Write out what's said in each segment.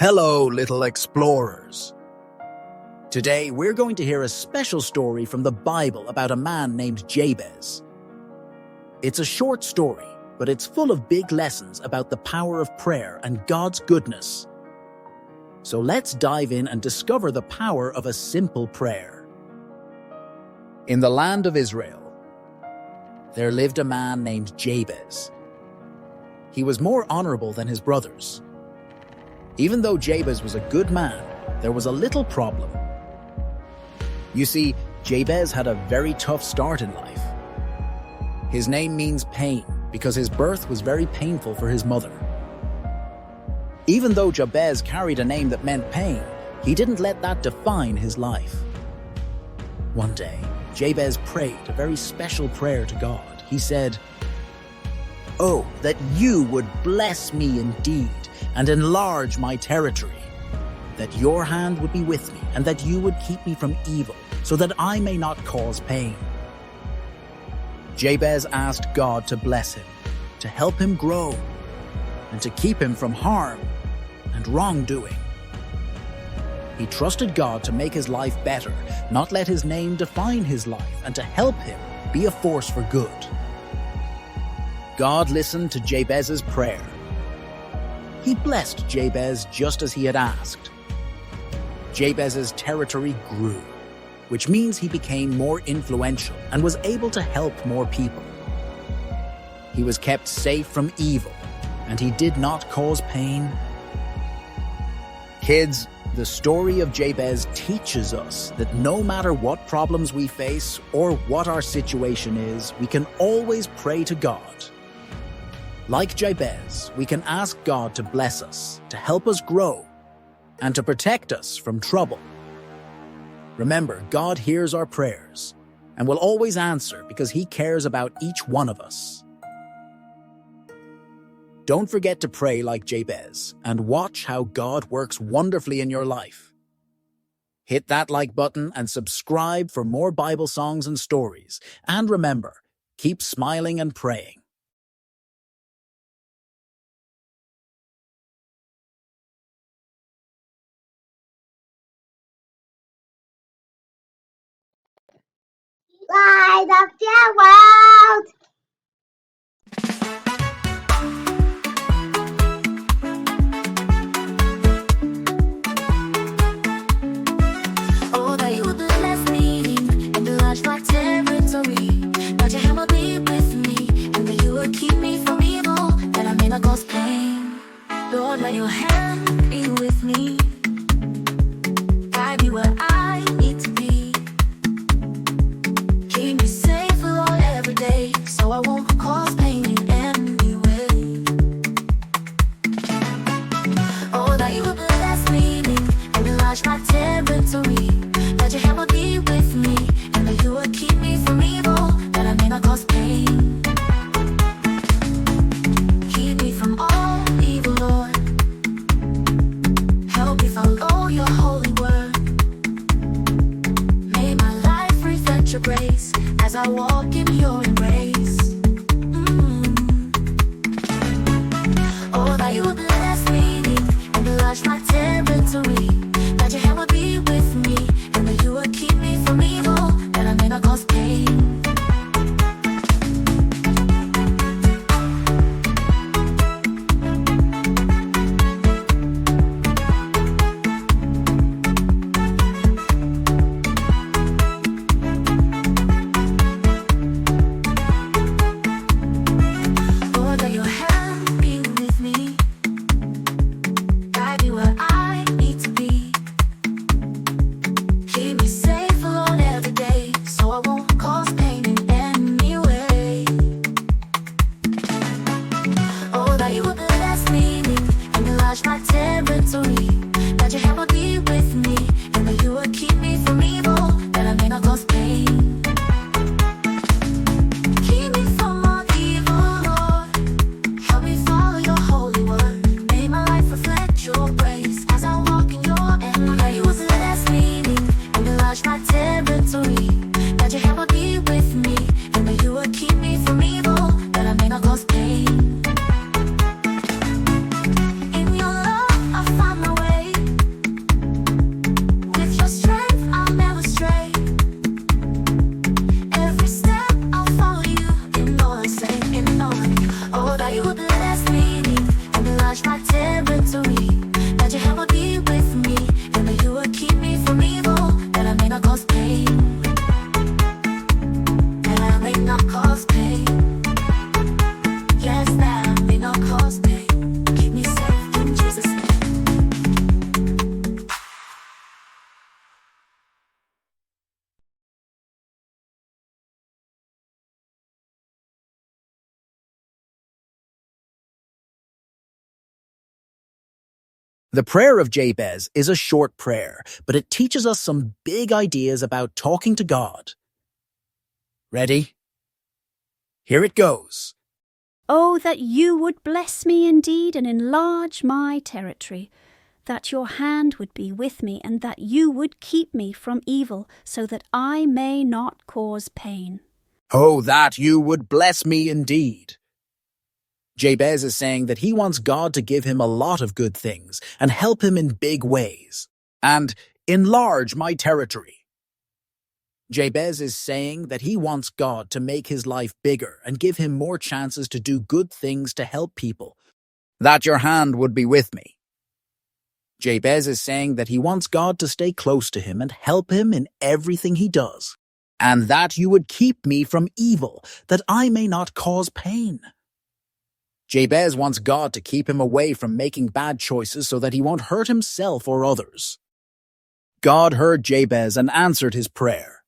Hello, little explorers. Today, we're going to hear a special story from the Bible about a man named Jabez. It's a short story, but it's full of big lessons about the power of prayer and God's goodness. So let's dive in and discover the power of a simple prayer. In the land of Israel, there lived a man named Jabez. He was more honorable than his brothers. Even though Jabez was a good man, there was a little problem. You see, Jabez had a very tough start in life. His name means pain because his birth was very painful for his mother. Even though Jabez carried a name that meant pain, he didn't let that define his life. One day, Jabez prayed a very special prayer to God. He said, "Oh, that you would bless me indeed and enlarge my territory, that your hand would be with me and that you would keep me from evil, so that I may not cause pain." Jabez asked God to bless him, to help him grow, and to keep him from harm and wrongdoing. He trusted God to make his life better, not let his name define his life, and to help him be a force for good. God listened to Jabez's prayer. He blessed Jabez just as he had asked. Jabez's territory grew, which means he became more influential and was able to help more people. He was kept safe from evil, and he did not cause pain. Kids, the story of Jabez teaches us that no matter what problems we face or what our situation is, we can always pray to God. Like Jabez, we can ask God to bless us, to help us grow, and to protect us from trouble. Remember, God hears our prayers and will always answer because He cares about each one of us. Don't forget to pray like Jabez and watch how God works wonderfully in your life. Hit that like button and subscribe for more Bible songs and stories. And remember, keep smiling and praying. Light of the world! Oh, that you would bless me and enlarge my territory, that your hand will be with me, and that you would keep me from evil, that I may not cause pain. Lord, let your hand be with me, guide me where I need to be. Keep me safe, Lord, every day, so I won't cause pain in any way. Oh, that you would bless me and enlarge my territory, that your hand will be with me, and that you would keep me from evil, that I may not cause pain. Keep me from all evil, Lord. Help me follow your holy word. May my life reflect your grace as I walk in your embrace. Oh, that you would bless me and enlarge my territory, that your hand would be with me, and that you would keep me from evil, that I may not cause pain. Oh, that your hand be with me, guide me where I need to be. The Prayer of Jabez is a short prayer, but it teaches us some big ideas about talking to God. Ready? Here it goes. Oh, that you would bless me indeed and enlarge my territory, that your hand would be with me and that you would keep me from evil, so that I may not cause pain. Oh, that you would bless me indeed. Jabez is saying that he wants God to give him a lot of good things and help him in big ways, and enlarge my territory. Jabez is saying that he wants God to make his life bigger and give him more chances to do good things to help people. That your hand would be with me. Jabez is saying that he wants God to stay close to him and help him in everything he does, and that you would keep me from evil, that I may not cause pain. Jabez wants God to keep him away from making bad choices so that he won't hurt himself or others. God heard Jabez and answered his prayer,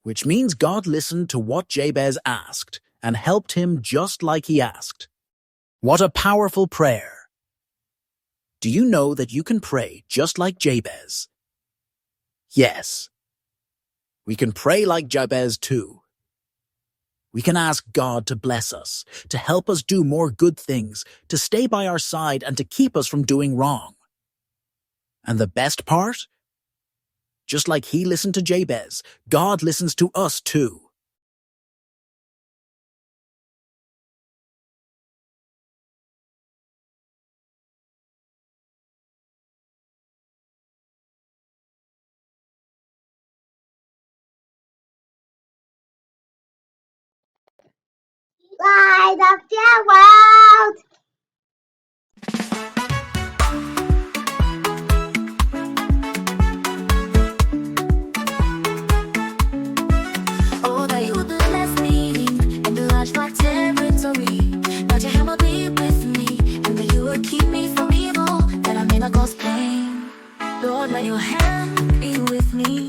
which means God listened to what Jabez asked and helped him just like he asked. What a powerful prayer! Do you know that you can pray just like Jabez? Yes. We can pray like Jabez too. We can ask God to bless us, to help us do more good things, to stay by our side and to keep us from doing wrong. And the best part? Just like he listened to Jabez, God listens to us too. Light of the world. Oh, that you would bless me and enlarge my territory, that your hand would be with me and that you would keep me from evil, that I may not cause pain. Lord, let your hand be with me.